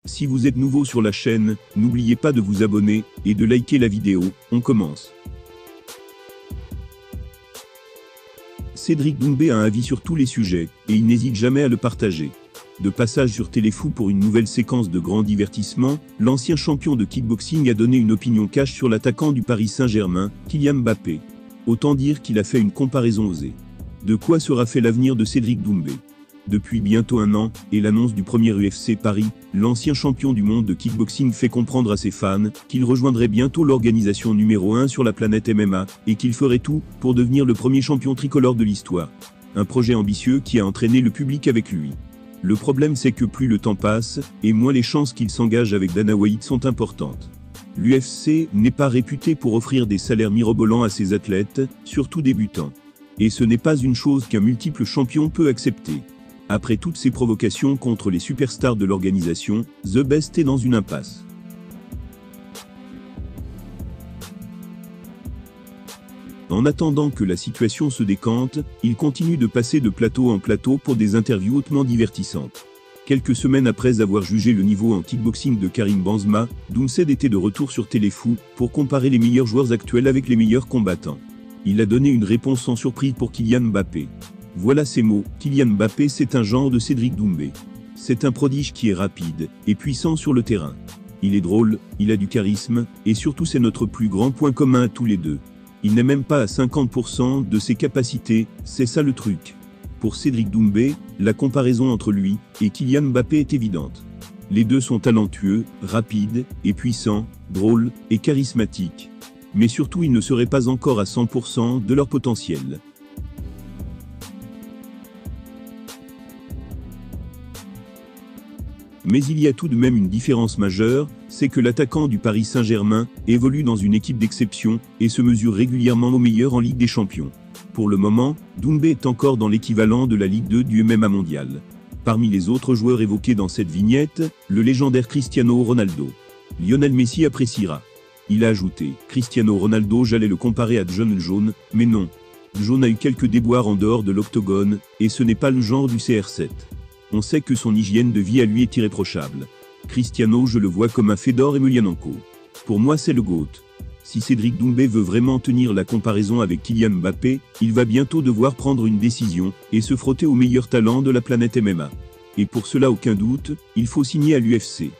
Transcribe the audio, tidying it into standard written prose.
Si vous êtes nouveau sur la chaîne, n'oubliez pas de vous abonner et de liker la vidéo. On commence. Cédric Doumbé a un avis sur tous les sujets, et il n'hésite jamais à le partager. De passage sur Téléfoot pour une nouvelle séquence de grands divertissements, l'ancien champion de kickboxing a donné une opinion cash sur l'attaquant du Paris Saint-Germain, Kylian Mbappé. Autant dire qu'il a fait une comparaison osée. De quoi sera fait l'avenir de Cédric Doumbé? Depuis bientôt un an, et l'annonce du premier UFC Paris, l'ancien champion du monde de kickboxing fait comprendre à ses fans qu'il rejoindrait bientôt l'organisation numéro 1 sur la planète MMA, et qu'il ferait tout pour devenir le premier champion tricolore de l'histoire. Un projet ambitieux qui a entraîné le public avec lui. Le problème c'est que plus le temps passe, et moins les chances qu'il s'engage avec Dana White sont importantes. L'UFC n'est pas réputé pour offrir des salaires mirobolants à ses athlètes, surtout débutants. Et ce n'est pas une chose qu'un multiple champion peut accepter. Après toutes ces provocations contre les superstars de l'organisation, The Best est dans une impasse. En attendant que la situation se décante, il continue de passer de plateau en plateau pour des interviews hautement divertissantes. Quelques semaines après avoir jugé le niveau en kickboxing de Karim Benzema, Doumbé était de retour sur Téléfoot pour comparer les meilleurs joueurs actuels avec les meilleurs combattants. Il a donné une réponse sans surprise pour Kylian Mbappé. Voilà ces mots: Kylian Mbappé c'est un genre de Cédric Doumbé. C'est un prodige qui est rapide et puissant sur le terrain. Il est drôle, il a du charisme, et surtout c'est notre plus grand point commun à tous les deux. Il n'est même pas à 50% de ses capacités, c'est ça le truc. Pour Cédric Doumbé, la comparaison entre lui et Kylian Mbappé est évidente. Les deux sont talentueux, rapides et puissants, drôles et charismatiques. Mais surtout ils ne seraient pas encore à 100% de leur potentiel. Mais il y a tout de même une différence majeure, c'est que l'attaquant du Paris Saint-Germain évolue dans une équipe d'exception et se mesure régulièrement au meilleur en Ligue des Champions. Pour le moment, Doumbé est encore dans l'équivalent de la Ligue 2 du MMA mondial. Parmi les autres joueurs évoqués dans cette vignette, le légendaire Cristiano Ronaldo. Lionel Messi appréciera. Il a ajouté: Cristiano Ronaldo, j'allais le comparer à John Jones, mais non. John a eu quelques déboires en dehors de l'octogone, et ce n'est pas le genre du CR7. On sait que son hygiène de vie à lui est irréprochable. Cristiano, je le vois comme un Fedor Emelianenko. Pour moi c'est le GOAT. Si Cédric Doumbé veut vraiment tenir la comparaison avec Kylian Mbappé, il va bientôt devoir prendre une décision, et se frotter aux meilleurs talents de la planète MMA. Et pour cela aucun doute, il faut signer à l'UFC.